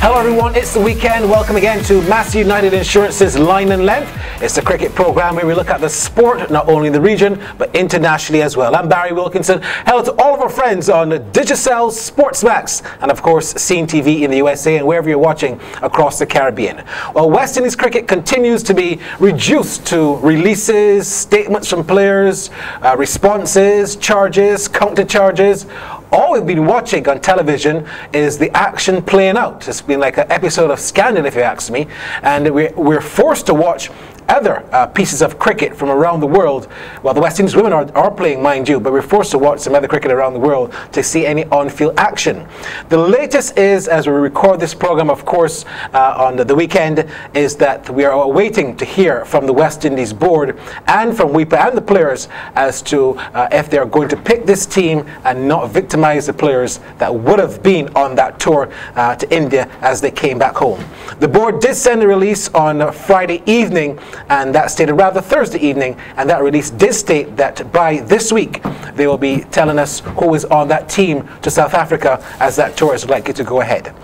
Hello everyone, it's the weekend. Welcome again to Mass United Insurance's Line and Length. It's a cricket program where we look at the sport, not only in the region, but internationally as well. I'm Barry Wilkinson. Hello to all of our friends on Digicel, Sportsmax, and of course, Scene TV in the USA and wherever you're watching across the Caribbean. Well, West Indies cricket continues to be reduced to releases, statements from players, responses, charges, counter charges. All we've been watching on television is the action playing out. It's been like an episode of Scandal, if you ask me, and we're forced to watch other pieces of cricket from around the world. Well, the West Indies women are playing, mind you, but we're forced to watch some other cricket around the world to see any on-field action. The latest is, as we record this program, of course, on the weekend, is that we are waiting to hear from the West Indies board and from WIPA and the players as to if they're going to pick this team and not victimize the players that would have been on that tour to India as they came back home. The board did send a release on Friday evening, and that stated rather Thursday evening, and that release did state that by this week they will be telling us who is on that team to South Africa as that tour is likely to go ahead.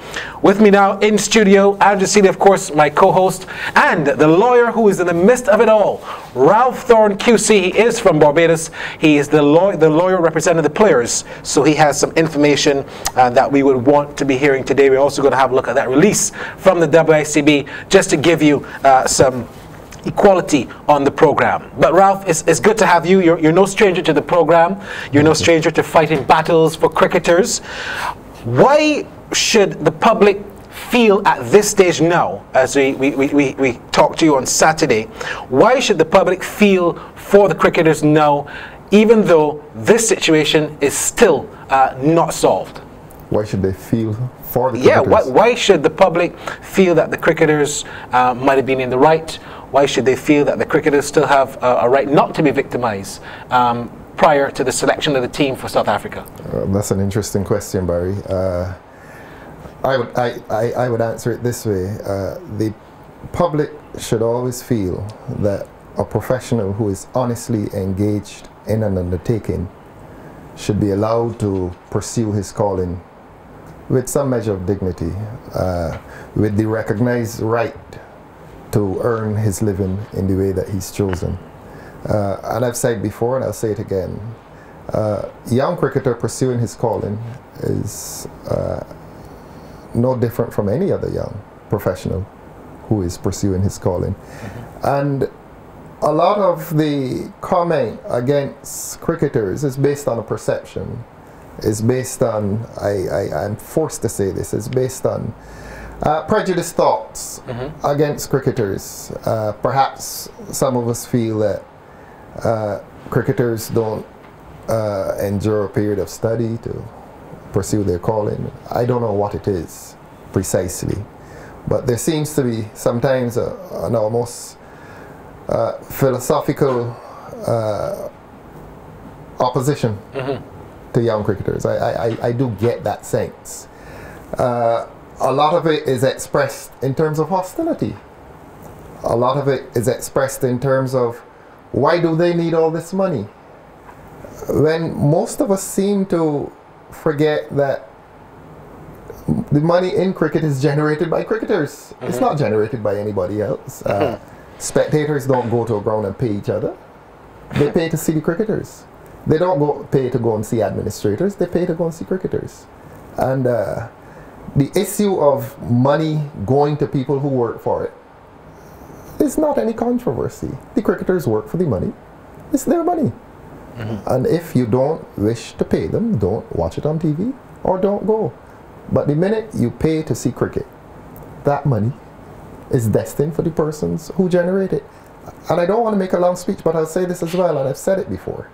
With me now in studio, Andrew Seeley, of course, my co-host, and the lawyer who is in the midst of it all, Ralph Thorne QC. He is from Barbados. He is the lawyer representing the players, so he has some information that we would want to be hearing today. We're also going to have a look at that release from the WICB just to give you some equality on the program. But Ralph, it's good to have you. You're no stranger to the program. You're no stranger to fighting battles for cricketers. Why should the public feel at this stage now, as we talked to you on Saturday, why should the public feel for the cricketers now, even though this situation is still not solved? Why should they feel for the cricketers? Yeah, why should the public feel that the cricketers might have been in the right? Why should they feel that the cricketers still have a right not to be victimized prior to the selection of the team for South Africa? That's an interesting question, Barry. I would answer it this way. The public should always feel that a professional who is honestly engaged in an undertaking should be allowed to pursue his calling with some measure of dignity, with the recognized right to earn his living in the way that he's chosen. And I've said before, and I'll say it again, a young cricketer pursuing his calling is no different from any other young professional who is pursuing his calling. And a lot of the comment against cricketers is based on a perception. It's based on, I'm forced to say this, it's based on prejudiced thoughts against cricketers. Perhaps some of us feel that cricketers don't endure a period of study to pursue their calling. I don't know what it is precisely, but there seems to be sometimes an almost philosophical opposition to young cricketers. I do get that sense. A lot of it is expressed in terms of hostility. A lot of it is expressed in terms of, why do they need all this money? When most of us seem to forget that the money in cricket is generated by cricketers. It's not generated by anybody else. Spectators don't go to a ground and pay each other. They pay to see the cricketers. They don't pay to go and see administrators. They pay to go and see cricketers. And the issue of money going to people who work for it is not any controversy. The cricketers work for the money. It's their money. And if you don't wish to pay them, don't watch it on TV or don't go. But the minute you pay to see cricket, that money is destined for the persons who generate it. And I don't want to make a long speech, but I'll say this as well, and I've said it before.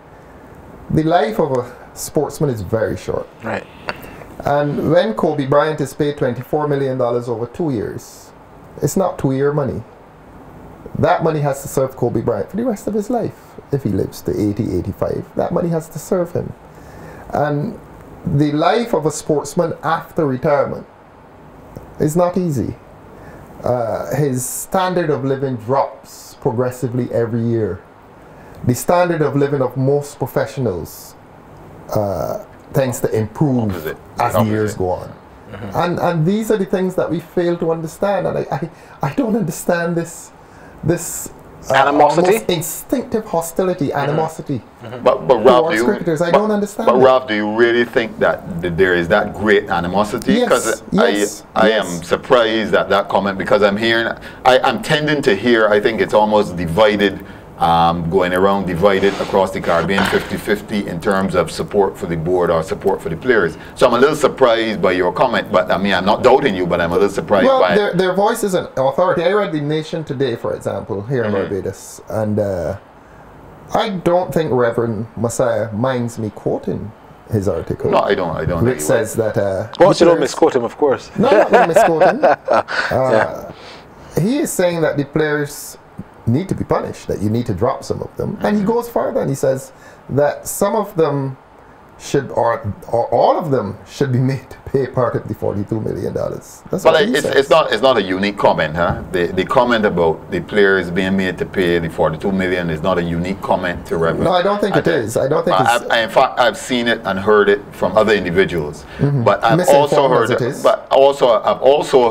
The life of a sportsman is very short. Right. And when Kobe Bryant is paid $24 million over 2 years, it's not 2-year money. That money has to serve Kobe Bryant for the rest of his life. If he lives to 80, 85, that money has to serve him. And the life of a sportsman after retirement is not easy. His standard of living drops progressively every year. The standard of living of most professionals tends to improve as the years go on. And these are the things that we fail to understand. And I don't understand this animosity, almost instinctive hostility, animosity. But Ralph, cricketers, I don't understand. But Ralph, do you really think that there is that great animosity? Because I am surprised at that comment, because I'm tending to hear, I think it's almost divided, going around divided across the Caribbean, 50-50 in terms of support for the board or support for the players. So I'm a little surprised by your comment, but I mean, I'm not doubting you, but I'm a little surprised by it. Their voice is an authority. I read the Nation today, for example, here in Barbados, and I don't think Reverend Messiah minds me quoting his article. No, I don't. Which says that... well, you don't misquote him, of course. No, I'm not misquoting. He is saying that the players need to be punished, that you need to drop some of them. And he goes further and he says that some of them should, or all of them should be made to pay part of the $42 million. That's but it's not a unique comment, huh? The comment about the players being made to pay the $42 million is not a unique comment to Reverend. No, I don't think it is. I don't think it's... in fact, I've seen it and heard it from other individuals. But I've also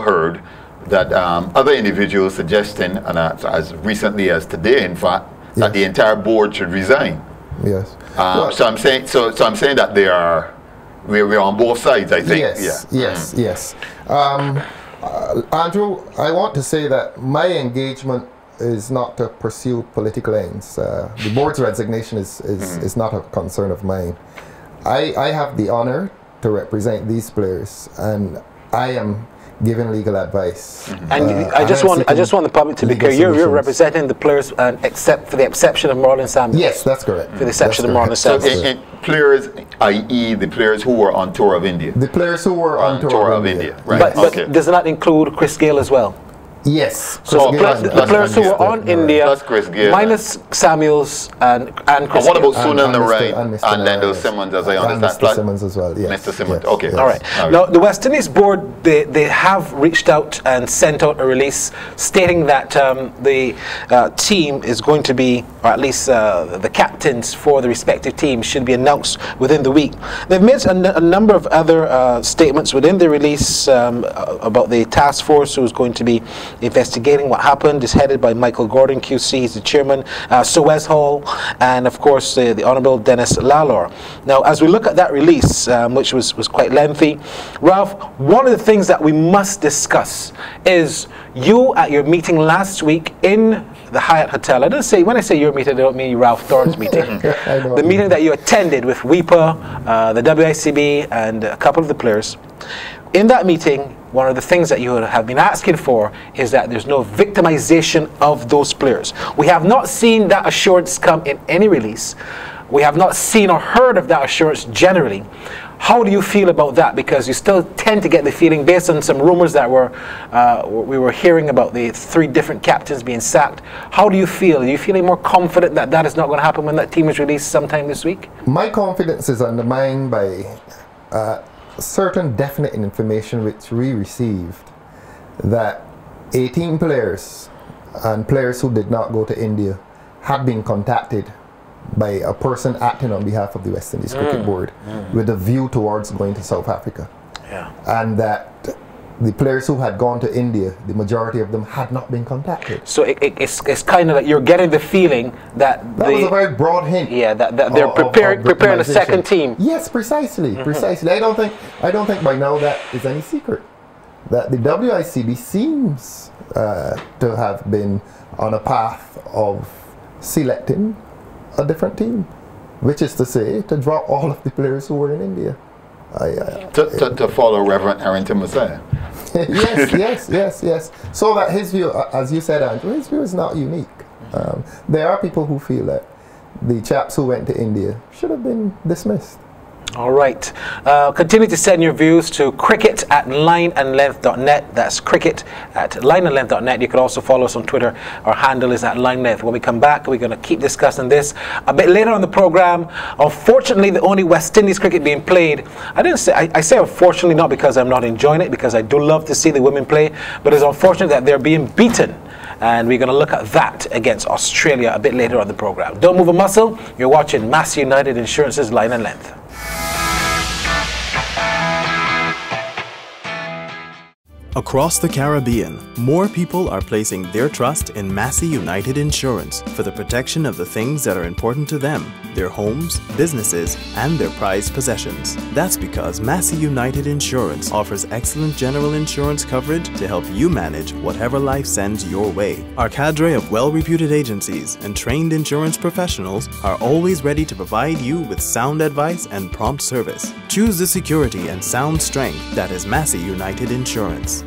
heard that other individuals suggesting, and as recently as today, in fact, that the entire board should resign. Yes. So I'm saying, that we're on both sides, I think. Yes. Andrew, I want to say that my engagement is not to pursue political ends. The board's resignation is not a concern of mine. I have the honor to represent these players, and I am giving legal advice. And I just want the public to be clear. You're representing the players, except for the exception of Marlon Samuels. Yes, that's correct. For the exception of Marlon Samuels. So players, i.e., the players who were on tour of India. The players who were on tour of India. Right. But does that include Chris Gayle as well? Yes. So the players who were on India, plus Chris Gayle, minus Samuels and Chris Gayle. And what about Sunil Narine and Lendl Simmons, as I understand? Mr. Simmons as well, yes. Mr. Simmons, yes. okay. Yes. All right. Now, the West Indies board, they have reached out and sent out a release stating that the team is going to be, or at least the captains for the respective teams should be announced within the week. They've made a number of other statements within the release about the task force who is going to be investigating what happened. Is headed by Michael Gordon QC, he's the chairman, Suez Hall, and of course the Honourable Dennis Lalor. Now, as we look at that release, which was quite lengthy, Ralph, one of the things that we must discuss is you at your meeting last week in the Hyatt Hotel. I don't say, when I say your meeting, I don't mean Ralph Thorne's meeting. The meeting that you attended with WIPA, the WICB, and a couple of the players. In that meeting, one of the things that you have been asking for is that there's no victimization of those players. We have not seen that assurance come in any release. We have not seen or heard of that assurance generally. How do you feel about that? Because you still tend to get the feeling, based on some rumors that we were hearing about the 3 different captains being sacked. How do you feel? Are you feeling more confident that that is not going to happen when that team is released sometime this week? My confidence is undermined by certain definite information which we received, that 18 players and players who did not go to India had been contacted by a person acting on behalf of the West Indies Cricket Board with a view towards going to South Africa. And that the players who had gone to India, the majority of them had not been contacted. So it's kind of like you're getting the feeling that was a very broad hint. Yeah, that they're preparing a second team. Yes, precisely. I don't think by now that is any secret. That the WICB seems to have been on a path of selecting a different team, which is to say, to drop all of the players who were in India. To follow Reverend Harrington Messiah. yes. So that his view, as you said, Andrew, his view is not unique. There are people who feel that the chaps who went to India should have been dismissed. All right. Continue to send your views to cricket@lineandlength.net. That's cricket@lineandlength.net. You can also follow us on Twitter. Our handle is @lineLength. When we come back, we're going to keep discussing this a bit later on the program. Unfortunately, the only West Indies cricket being played, I say unfortunately not because I'm not enjoying it, because I do love to see the women play, but it's unfortunate that they're being beaten. And we're going to look at that against Australia a bit later on the program. Don't move a muscle. You're watching Mass United Insurance's Line and Length. Across the Caribbean, more people are placing their trust in Massey United Insurance for the protection of the things that are important to them, their homes, businesses, and their prized possessions. That's because Massey United Insurance offers excellent general insurance coverage to help you manage whatever life sends your way. Our cadre of well-reputed agencies and trained insurance professionals are always ready to provide you with sound advice and prompt service. Choose the security and sound strength that is Massey United Insurance.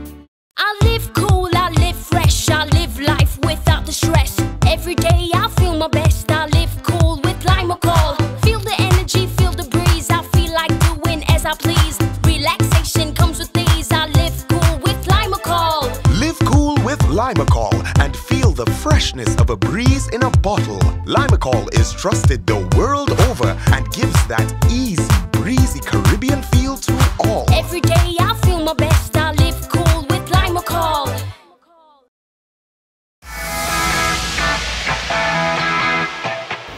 I live cool, I live fresh, I live life without the stress. Every day I feel my best, I live cool with Lima Call. Feel the energy, feel the breeze, I feel like doing as I please. Relaxation comes with these, I live cool with Lima Call. Live cool with Lima Call and feel the freshness of a breeze in a bottle. Lima Call is trusted the world over and gives that easy, breezy Caribbean feel to all. Every day I feel my best, I live cool with Lima Call.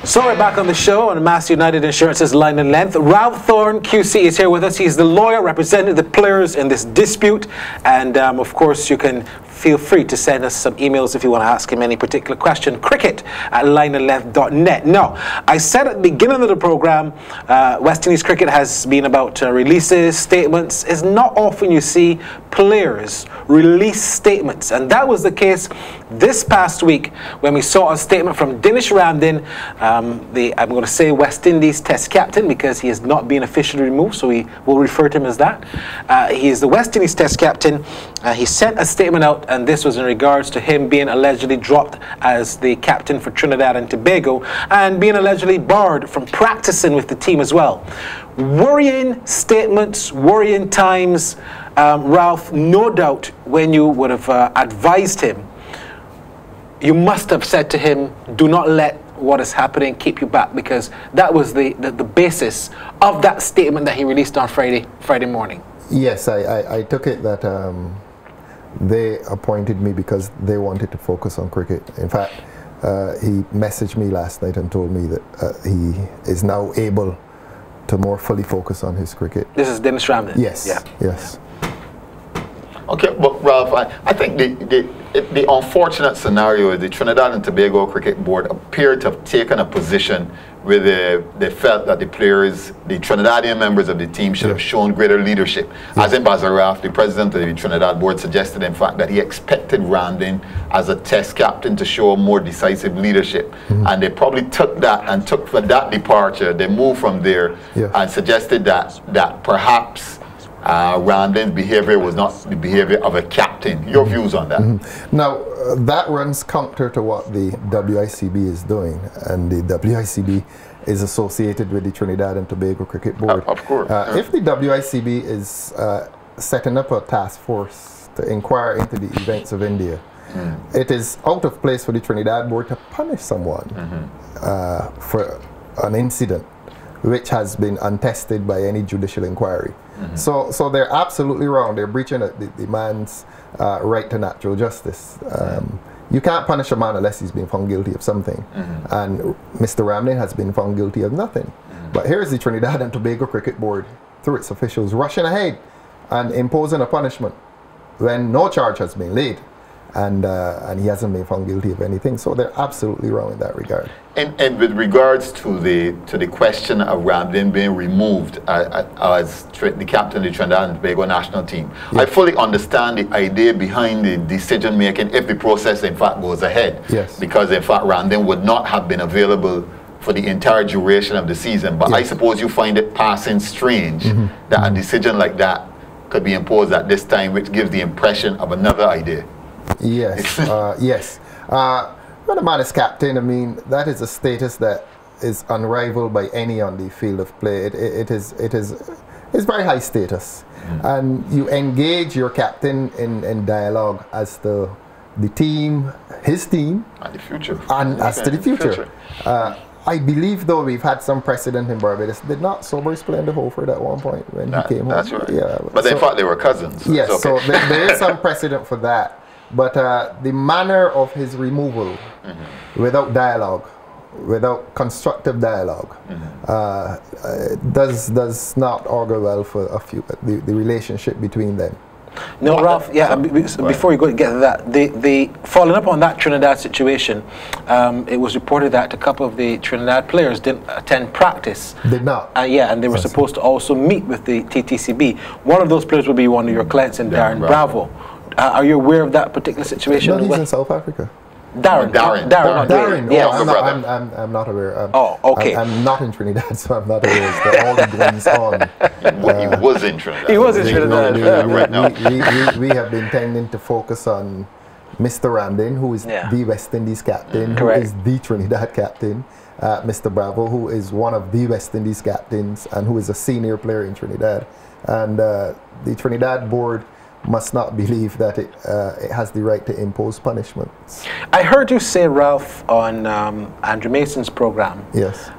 So we're back on the show on Massey United Insurance's Line and Length. Ralph Thorne, QC, is here with us. He's the lawyer representing the players in this dispute. And of course, you can feel free to send us some emails if you want to ask him any particular question. cricket@lineandlength.net. Now, I said at the beginning of the program, West Indies cricket has been about releases, statements. It's not often you see players release statements. And that was the case this past week when we saw a statement from Dinesh Ramdin, I'm going to say West Indies Test captain because he has not been officially removed, so we will refer to him as that. He is the West Indies Test captain. He sent a statement out, and this was in regards to him being allegedly dropped as the captain for Trinidad and Tobago and being allegedly barred from practicing with the team as well. Worrying statements, worrying times. Ralph, no doubt when you would have advised him, you must have said to him, do not let what is happening keep you back, because that was the basis of that statement that he released on Friday morning. Yes, I took it that they appointed me because they wanted to focus on cricket. In fact, he messaged me last night and told me that he is now able to more fully focus on his cricket. This is Dinesh Ramdin? Yes, yeah. Yes. Okay, but Ralph, I think the unfortunate scenario is the Trinidad and Tobago Cricket Board appeared to have taken a position where they felt that the players, the Trinidadian members of the team should have shown greater leadership. As in Bazaraf, the president of the Trinidad board, suggested in fact that he expected Ramdin as a test captain to show more decisive leadership. And they probably took that and took for that departure, they moved from there and suggested that perhaps Ramdin's behavior was not the behavior of a captain. Your views on that? Now, that runs counter to what the WICB is doing, and the WICB is associated with the Trinidad and Tobago Cricket Board. Of course. If the WICB is setting up a task force to inquire into the events of India, it is out of place for the Trinidad Board to punish someone for an incident which has been untested by any judicial inquiry. So they're absolutely wrong. They're breaching the man's right to natural justice. You can't punish a man unless he's been found guilty of something. And Mr. Ramdin has been found guilty of nothing. But here's the Trinidad and Tobago Cricket Board, through its officials, rushing ahead and imposing a punishment when no charge has been laid. And he hasn't been found guilty of anything. So they're absolutely wrong in that regard. And with regards to the question of Ramdin being removed as the captain of the Trinidad and Tobago national team, I fully understand the idea behind the decision making if the process in fact goes ahead. Because in fact Ramdin would not have been available for the entire duration of the season. But I suppose you find it passing strange that a decision like that could be imposed at this time, which gives the impression of another idea. Yes, yes. When a man is captain, I mean, that is a status that is unrivaled by any on the field of play. It's very high status. And you engage your captain in dialogue as to the team, his team, and the future. And as to the future. I believe, though, we've had some precedent in Barbados. Did not Sobers play in the Holford at one point when he came home? That's right. Yeah, but they thought they were cousins. Yes, so there is some precedent for that. But the manner of his removal, without dialogue, without constructive dialogue, does not augur well for the relationship between them. No, Ralph. Yeah. Before you get to that, the following up on that Trinidad situation, it was reported that a couple of the Trinidad players didn't attend practice. Did not. Yeah, and they were supposed to also meet with the TTCB. One of those players will be one of your clients, in Darren Bravo. Are you aware of that particular situation? No, he's in South Africa. Darren. Yeah, Yes. I'm not aware. Okay. I'm not in Trinidad, so I'm not aware of all the goings on. He was in Trinidad. He was in Trinidad. Right now. We have been tending to focus on Mr. Ramdin, who is the West Indies captain, who is the Trinidad captain. Mr. Bravo, who is one of the West Indies captains and who is a senior player in Trinidad. And the Trinidad board must not believe that it has the right to impose punishments. I heard you say, Ralph, on Andrew Mason's program, yes,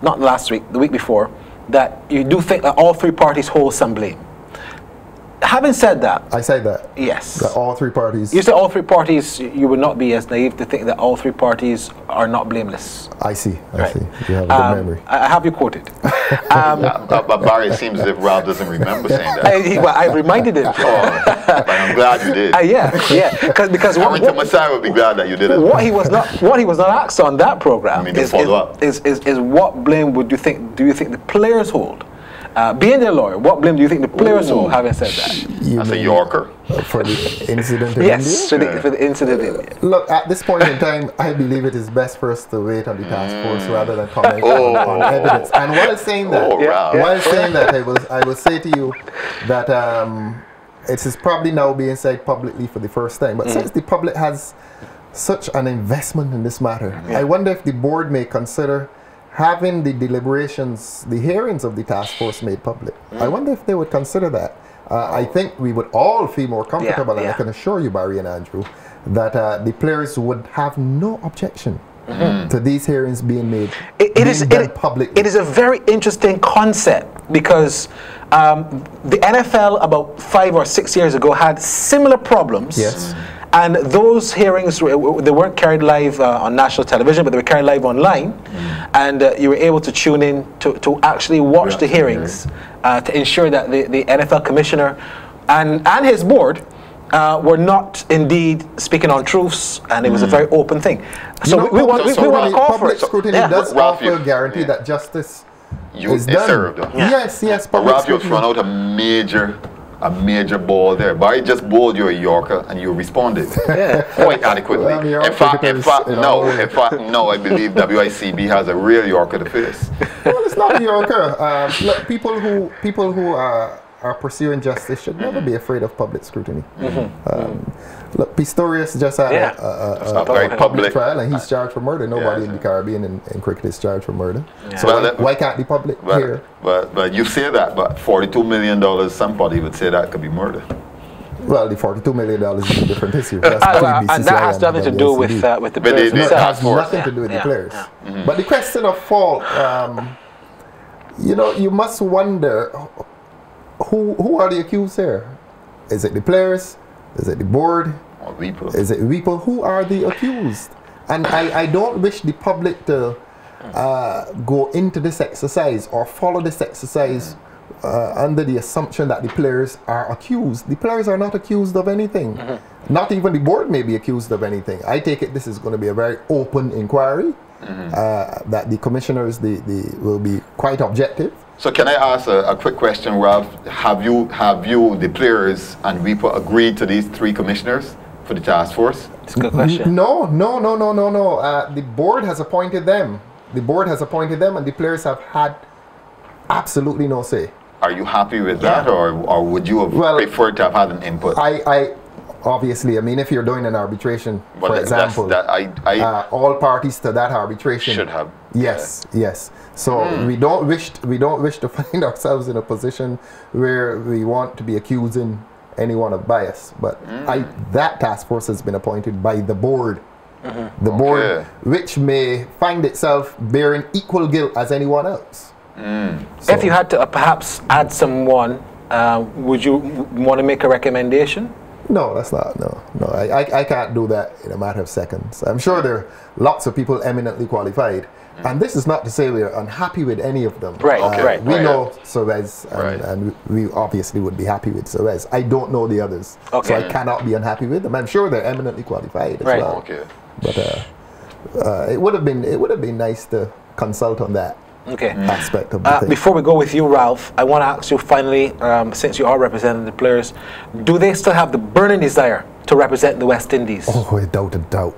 not last week, the week before, that you do think that all three parties hold some blame. Having said that, I said that. Yes. That all three parties. You said all three parties. You would not be as naive to think that all three parties are not blameless. I see. Right. I see. You have a good memory. I have you quoted. But Barry, it seems as if Ralph doesn't remember saying that. I reminded him. But I'm glad you did. Yeah. Because Harrington Messiah would be glad that you did it. What he was not asked on that program is what blame would you think? Do you think the players hold? Being a lawyer, what blame do you think the players hold, having said that? As a Yorker. For the incident in yes, India? for the incident in India. Look, at this point in time, I believe it is best for us to wait on the task force rather than comment on evidence. And while saying that, I will say to you that it is probably now being said publicly for the first time. But since the public has such an investment in this matter, I wonder if the board may consider having the deliberations, the hearings of the task force made public. I wonder if they would consider that. I think we would all feel more comfortable, and I can assure you, Barry and Andrew, that the players would have no objection to these hearings being made publicly. It is a very interesting concept because the NFL about 5 or 6 years ago had similar problems. Yes. And those hearings, they weren't carried live on national television, but they were carried live online. And you were able to tune in to actually watch the hearings to ensure that the NFL commissioner and his board were not indeed speaking on truths, and it was a very open thing. So we want to call for it. Public scrutiny does offer a guarantee that justice is done. Served. Yes. But Ralph, you've thrown out a major ball there. Barry just bowled you a Yorker and you responded quite adequately. Well, in fact, no, I believe WICB has a real Yorker to face. Well, it's not a Yorker. Look, people who are pursuing justice should never be afraid of public scrutiny. Look, Pistorius just had a public trial, and he's charged for murder. Nobody in the Caribbean in cricket is charged for murder. So why can't the public hear? But you say that, but $42 million, somebody would say that could be murder. Well, the $42 million is a different issue. And that has nothing to do with the players. It has nothing to do with the players. But the question of fault, you must wonder, who are the accused here? Is it the players? Is it the board? Or people? Is it people? Who are the accused? And I don't wish the public to go into this exercise or follow this exercise under the assumption that the players are accused. The players are not accused of anything. Not even the board may be accused of anything. I take it this is going to be a very open inquiry, that the commissioners will be quite objective. So can I ask a quick question, Ralph? Have you, the players and WIPA, agreed to these 3 commissioners for the task force? It's a good question. No. The board has appointed them. The board has appointed them, and the players have had absolutely no say. Are you happy with that, or would you have preferred to have had an input? Obviously, I mean, if you're doing an arbitration, for example, all parties to that arbitration should have. Yes. So we don't wish to find ourselves in a position where we want to be accusing anyone of bias. But that task force has been appointed by the board. The board, which may find itself bearing equal guilt as anyone else. So if you had to perhaps add someone, would you want to make a recommendation? No, that's not. No. I can't do that in a matter of seconds. I'm sure there are lots of people eminently qualified. And this is not to say we are unhappy with any of them. Right, right. We know Suarez, and we obviously would be happy with Suarez. I don't know the others, so I cannot be unhappy with them. I'm sure they're eminently qualified as well. Okay. But it would have been nice to consult on that aspect of the thing. Before we go with you, Ralph, I want to ask you finally, since you are representing the players, do they still have the burning desire to represent the West Indies? Oh, without a doubt.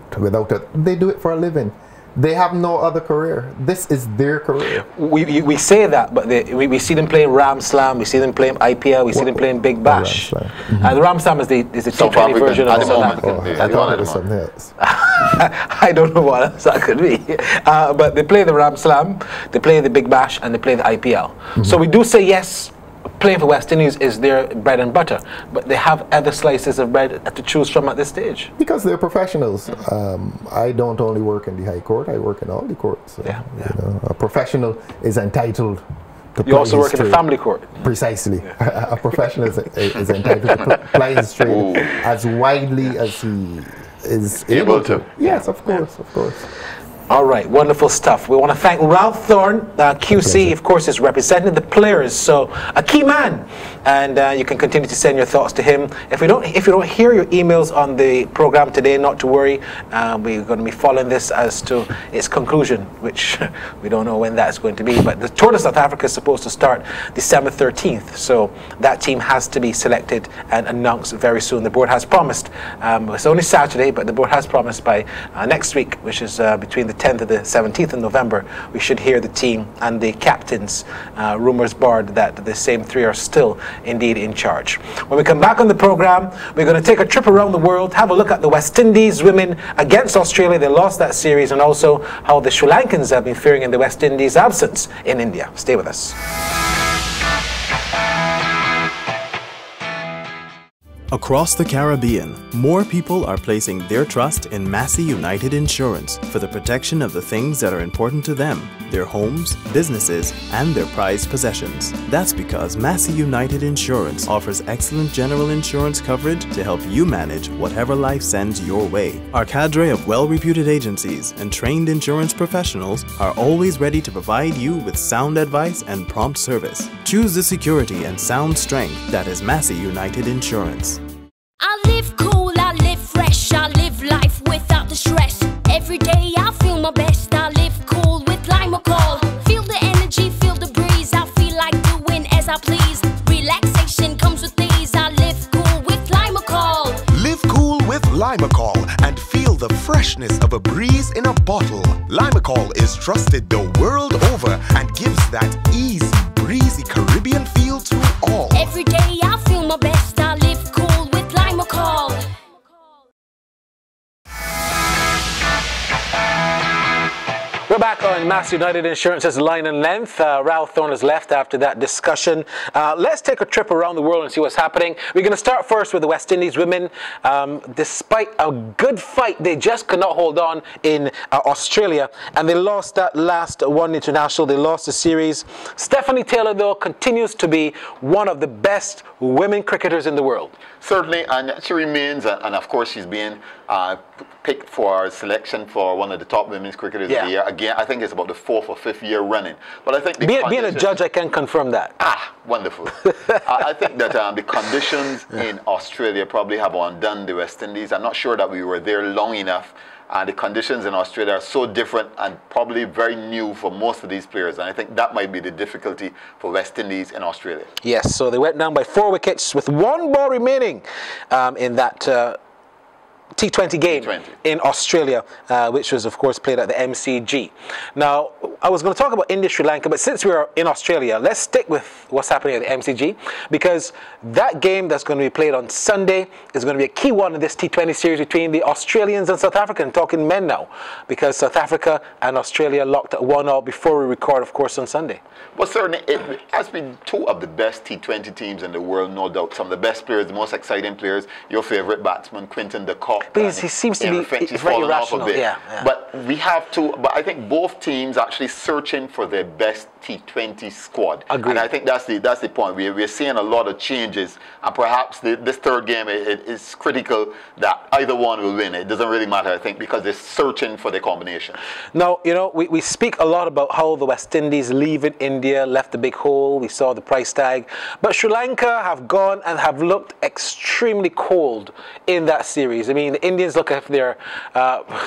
They do it for a living. They have no other career. This is their career. We say that, but we see them playing Ram Slam, we see them playing IPL, we see them playing Big Bash. The Ram Slam is the T20 version of South Africa. I thought it was something else. I don't know what else that could be. But they play the Ram Slam, they play the Big Bash, and they play the IPL. So we do say yes, playing for West Indies is their bread and butter, but they have other slices of bread to choose from at this stage. Because they're professionals. I don't only work in the High Court, I work in all the courts. So, you know, a professional is entitled to play. You also work in the family court. Precisely. A professional is entitled to play his trade as widely as he is able to. Yes, of course, of course. All right, wonderful stuff. We want to thank Ralph Thorne, QC, of course, is representing the players, so a key man. And you can continue to send your thoughts to him. If you don't hear your emails on the program today, not to worry. We're going to be following this as to its conclusion, which we don't know when that's going to be. But the Tour of South Africa is supposed to start December 13th, so that team has to be selected and announced very soon. The board has promised. It's only Saturday, but the board has promised by next week, which is between the 10th and the 17th of November, we should hear the team and the captains. Rumors barred that the same three are still indeed in charge. When we come back on the program, we're going to take a trip around the world, have a look at the West Indies women against Australia. They lost that series, and also how the Sri Lankans have been faring in the West Indies' absence in India. Stay with us. Across the Caribbean, more people are placing their trust in Massey United Insurance for the protection of the things that are important to them, their homes, businesses, and their prized possessions. That's because Massey United Insurance offers excellent general insurance coverage to help you manage whatever life sends your way. Our cadre of well-reputed agencies and trained insurance professionals are always ready to provide you with sound advice and prompt service. Choose the security and sound strength that is Massey United Insurance. I live cool, I live fresh, I live life without the stress. Every day I feel my best, I live cool with Limacol. Feel the energy, feel the breeze, I feel like doing as I please. Relaxation comes with these, I live cool with Limacol. Live cool with Limacol and feel the freshness of a breeze in a bottle. Limacol is trusted the world over and gives that easy, breezy Caribbean feel to all. Every day I feel my best, I live cool with Limacol. We're back on Mass United Insurance's Line and Length. Ralph Thorne has left after that discussion. Let's take a trip around the world and see what's happening. We're going to start first with the West Indies women. Despite a good fight, they just could not hold on in Australia, and they lost that last one international. They lost the series. Stephanie Taylor, though, continues to be one of the best women cricketers in the world. Certainly, and she remains, and of course she's being picked for our selection for one of the top women's cricketers of the year. Again, I think it's about the 4th or 5th year running. But I think being a judge, I can confirm that. Ah, wonderful. I think that the conditions in Australia probably have undone the West Indies. I'm not sure that we were there long enough. The conditions in Australia are so different and probably very new for most of these players. And I think that might be the difficulty for West Indies in Australia. Yes, so they went down by 4 wickets with 1 ball remaining in that T20 game in Australia, which was, of course, played at the MCG. Now, I was going to talk about India, Sri Lanka, but since we're in Australia, let's stick with what's happening at the MCG, because that game that's going to be played on Sunday is going to be a key one in this T20 series between the Australians and South Africa. I'm talking men now, because South Africa and Australia locked at 1-1 before we record, of course, on Sunday. Well, certainly, it has been 2 of the best T20 teams in the world, no doubt. Some of the best players, the most exciting players. Your favorite batsman, Quinton de Kock, up. But he seems to be very irrational. Yeah. But we have to. But I think both teams actually searching for their best T20 squad. Agreed. And I think that's the point. We're seeing a lot of changes, and perhaps this third game it is critical that either one will win. It doesn't really matter, I think, because they're searching for the combination. Now, you know, we speak a lot about how the West Indies leaving India left a big hole. We saw the price tag, but Sri Lanka have gone and have looked extremely cold in that series. I mean, the Indians look as if they're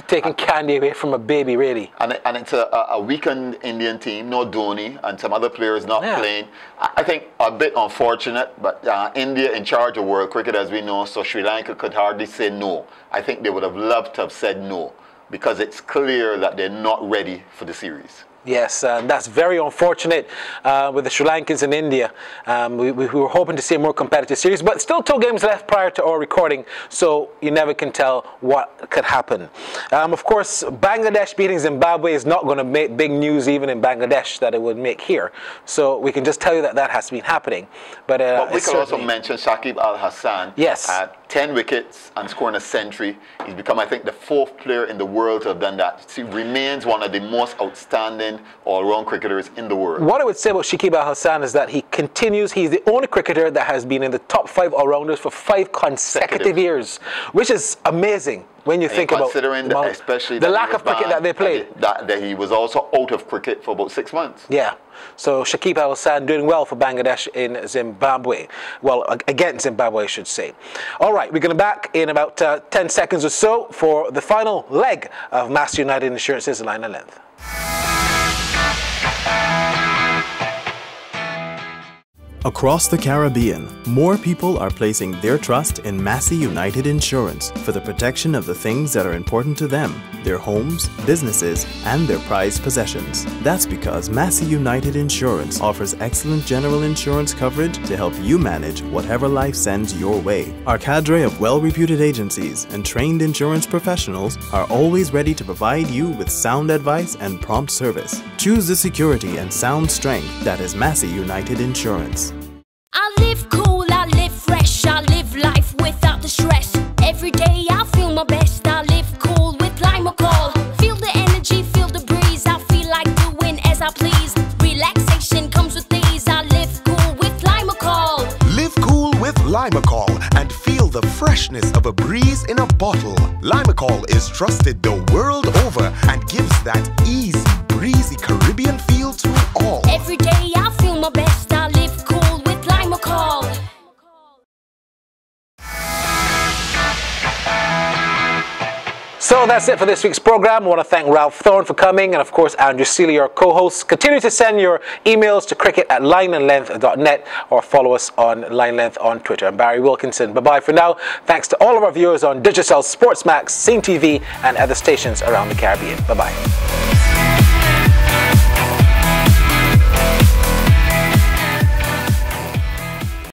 taking candy away from a baby, really. And it's a weakened Indian team, no Dhoni, and some other players not playing. I think a bit unfortunate, but India in charge of world cricket, as we know, so Sri Lanka could hardly say no. I think they would have loved to have said no, because it's clear that they're not ready for the series. Yes, that's very unfortunate with the Sri Lankans in India. We were hoping to see a more competitive series, but still 2 games left prior to our recording, so you never can tell what could happen. Of course, Bangladesh beating Zimbabwe is not going to make big news even in Bangladesh that it would make here. So we can just tell you that that has been happening. But we could also mention Shakib Al Hassan. Yes. 10 wickets and scoring a century. He's become, I think, the 4th player in the world to have done that. He remains one of the most outstanding all-round cricketers in the world. What I would say about Shakib Al Hassan is that he continues, he's the only cricketer that has been in the top 5 all-rounders for 5 consecutive years, which is amazing when you think about especially the lack of cricket that they played. That he was also out of cricket for about 6 months. Yeah. So Shakib Al Hassan doing well for Bangladesh in Zimbabwe. Well, against Zimbabwe, I should say. All right, we're going to back in about 10 seconds or so for the final leg of Master United Insurance's Line and Length. Across the Caribbean, more people are placing their trust in Massey United Insurance for the protection of the things that are important to them, their homes, businesses, and their prized possessions. That's because Massey United Insurance offers excellent general insurance coverage to help you manage whatever life sends your way. Our cadre of well-reputed agencies and trained insurance professionals are always ready to provide you with sound advice and prompt service. Choose the security and sound strength that is Massey United Insurance. I live cool, I live fresh, I live life without the stress. Every day I feel my best, I live cool with Limacol. Feel the energy, feel the breeze, I feel like doing as I please. Relaxation comes with these, I live cool with Limacol. Live cool with Limacol and feel the freshness of a breeze in a bottle. Limacol is trusted the world over and gives that easy, breezy Caribbean feel to all. Every day I feel my best, I live cool with Limacol. So that's it for this week's program. I want to thank Ralph Thorne for coming, and of course Andrew Seeley, our co-host. Continue to send your emails to cricket@lineandlength.net or follow us on Line Length on Twitter. I'm Barry Wilkinson. Bye-bye for now. Thanks to all of our viewers on Digital, Sportsmax, Scene TV, and other stations around the Caribbean. Bye-bye.